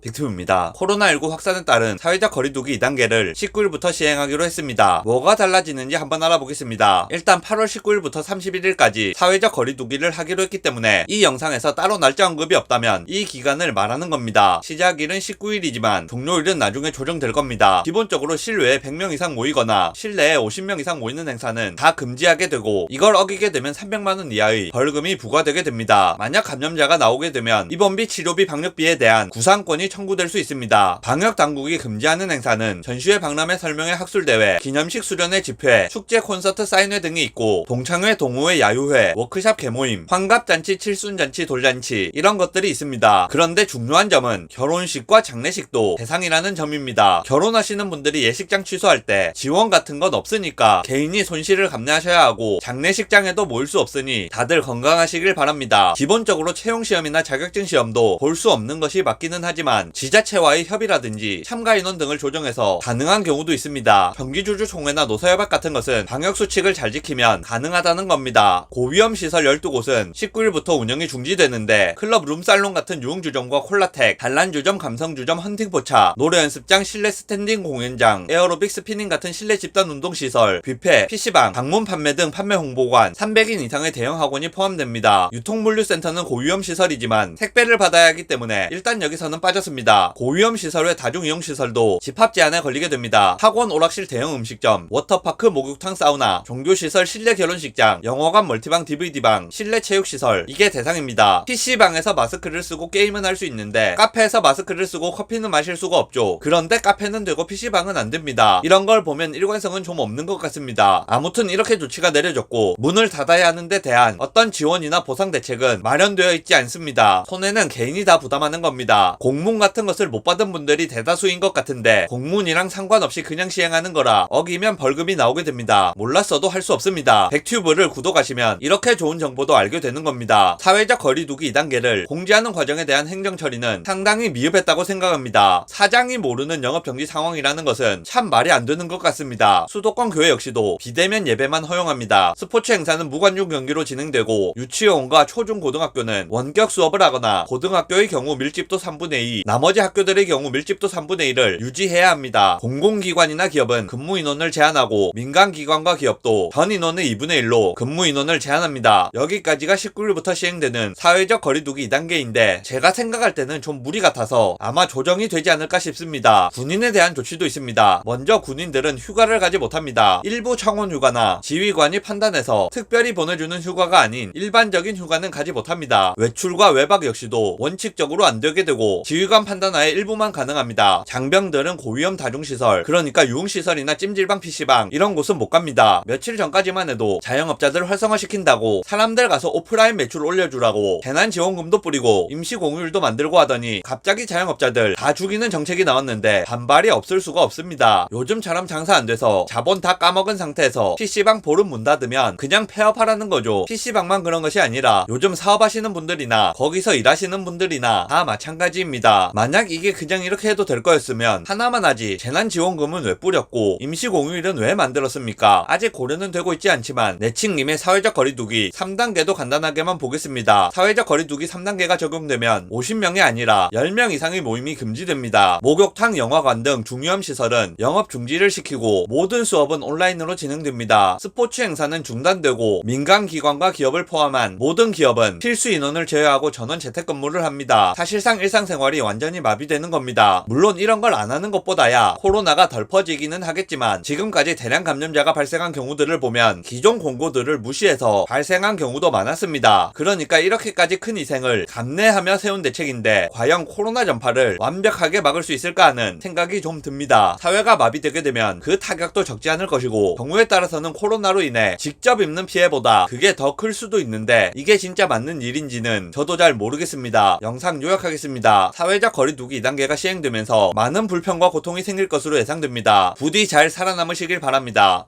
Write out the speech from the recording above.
빅튜브입니다. 코로나19 확산에 따른 사회적 거리두기 2단계를 19일부터 시행하기로 했습니다. 뭐가 달라지는지 한번 알아보겠습니다. 일단 8월 19일부터 31일까지 사회적 거리두기를 하기로 했기 때문에 이 영상에서 따로 날짜 언급이 없다면 이 기간을 말하는 겁니다. 시작일은 19일이지만 종료일은 나중에 조정될 겁니다. 기본적으로 실외에 100명 이상 모이거나 실내에 50명 이상 모이는 행사는 다 금지하게 되고, 이걸 어기게 되면 300만원 이하의 벌금이 부과되게 됩니다. 만약 감염자가 나오게 되면 입원비, 치료비, 방역비에 대한 구상권이 청구될 수 있습니다. 방역 당국이 금지하는 행사는 전시회, 박람회, 설명회, 학술대회, 기념식, 수련회, 집회, 축제, 콘서트, 사인회 등이 있고, 동창회, 동호회, 야유회, 워크샵, 개모임, 환갑잔치, 칠순잔치, 돌잔치 이런 것들이 있습니다. 그런데 중요한 점은 결혼식과 장례식도 대상이라는 점입니다. 결혼하시는 분들이 예식장 취소할 때 지원 같은 건 없으니까 개인이 손실을 감내하셔야 하고, 장례식장에도 모일 수 없으니 다들 건강하시길 바랍니다. 기본적으로 채용시험이나 자격증 시험도 볼 수 없는 것이 맞기는 하지만 지자체와의 협의라든지 참가 인원 등을 조정해서 가능한 경우도 있습니다. 경기주주총회나 노사협약 같은 것은 방역수칙을 잘 지키면 가능하다는 겁니다. 고위험 시설 12곳은 19일부터 운영이 중지되는데, 클럽, 룸살롱 같은 유흥주점과 콜라텍, 단란주점, 감성주점, 헌팅포차, 노래연습장, 실내 스탠딩 공연장, 에어로빅, 스피닝 같은 실내 집단 운동시설, 뷔페, PC방, 방문 판매 등 판매 홍보관, 300인 이상의 대형 학원이 포함됩니다. 유통물류센터는 고위험 시설이지만 택배를 받아야 하기 때문에 일단 여기서는 빠졌습니다. 고위험 시설 외 다중이용시설도 집합 제한에 걸리게 됩니다. 학원, 오락실, 대형 음식점, 워터파크, 목욕탕, 사우나, 종교시설, 실내 결혼식장, 영화관, 멀티방, DVD방, 실내 체육시설, 이게 대상입니다. PC방에서 마스크를 쓰고 게임은 할 수 있는데 카페에서 마스크를 쓰고 커피는 마실 수가 없죠. 그런데 카페는 되고 PC방은 안 됩니다. 이런 걸 보면 일관성은 좀 없는 것 같습니다. 아무튼 이렇게 조치가 내려졌고, 문을 닫아야 하는 데 대한 어떤 지원이나 보상 대책은 마련되어 있지 않습니다. 손해는 개인이 다 부담하는 겁니다. 공문 같은 것을 못 받은 분들이 대다수인 것 같은데 공문이랑 상관없이 그냥 시행하는 거라 어기면 벌금이 나오게 됩니다. 몰랐어도 할 수 없습니다. 빅튜브를 구독하시면 이렇게 좋은 정보도 알게 되는 겁니다. 사회적 거리두기 2단계를 공지하는 과정에 대한 행정처리는 상당히 미흡했다고 생각합니다. 사장이 모르는 영업정지 상황이라는 것은 참 말이 안 되는 것 같습니다. 수도권 교회 역시도 비대면 예배만 허용합니다. 스포츠 행사는 무관중 경기로 진행되고, 유치원과 초중 고등학교는 원격 수업을 하거나 고등학교의 경우 밀집도 3분의 2, 나머지 학교들의 경우 밀집도 3분의 1을 유지해야 합니다. 공공기관이나 기업은 근무 인원을 제한하고, 민간기관과 기업도 전 인원의 2분의 1로 근무 인원을 제한합니다. 여기까지가 19일부터 시행되는 사회적 거리두기 2단계인데 제가 생각할 때는 좀 무리 같아서 아마 조정이 되지 않을까 싶습니다. 군인에 대한 조치도 있습니다. 먼저 군인들은 휴가를 가지 못합니다. 일부 청원 휴가나 지휘관이 판단해서 특별히 보내주는 휴가가 아닌 일반적인 휴가는 가지 못합니다. 외출과 외박 역시도 원칙적으로 안 되게 되고, 지휘관 판단하에 일부만 가능합니다. 장병들은 고위험 다중시설, 그러니까 유흥시설이나 찜질방, PC방 이런 곳은 못 갑니다. 며칠 전까지만 해도 자영업자들 활성화시킨다고 사람들 가서 오프라인 매출 올려주라고 재난지원금도 뿌리고 임시공휴일도 만들고 하더니 갑자기 자영업자들 다 죽이는 정책이 나왔는데 반발이 없을 수가 없습니다. 요즘처럼 장사 안 돼서 자본 다 까먹은 상태에서 PC방 보름 문 닫으면 그냥 폐업하라는 거죠. PC방만 그런 것이 아니라 요즘 사업하시는 분들이나 거기서 일하시는 분들이나 다 마찬가지입니다. 만약 이게 그냥 이렇게 해도 될 거였으면 하나만 하지 재난지원금은 왜 뿌렸고 임시공휴일은 왜 만들었습니까? 아직 고려는 되고 있지 않지만 내칭님의 사회적 거리두기 3단계도 간단하게만 보겠습니다. 사회적 거리두기 3단계가 적용되면 50명이 아니라 10명 이상의 모임이 금지됩니다. 목욕탕, 영화관 등 중요한 시설은 영업 중지를 시키고, 모든 수업은 온라인으로 진행됩니다. 스포츠 행사는 중단되고, 민간기관과 기업을 포함한 모든 기업은 필수 인원을 제외하고 전원 재택근무를 합니다. 사실상 일상생활이 완전히 마비되는 겁니다. 물론 이런 걸 안 하는 것보다야 코로나가 덜 퍼지기는 하겠지만, 지금까지 대량 감염자가 발생한 경우들을 보면 기존 공고들을 무시해서 발생한 경우도 많았습니다. 그러니까 이렇게까지 큰 희생을 감내하며 세운 대책인데 과연 코로나 전파를 완벽하게 막을 수 있을까 하는 생각이 좀 듭니다. 사회가 마비되게 되면 그 타격도 적지 않을 것이고, 경우에 따라서는 코로나로 인해 직접 입는 피해보다 그게 더 클 수도 있는데, 이게 진짜 맞는 일인지는 저도 잘 모르겠습니다. 영상 요약하겠습니다. 사회적 거리두기 2단계가 시행되면서 많은 불평과 고통이 생길 것으로 예상됩니다. 부디 잘 살아남으시길 바랍니다.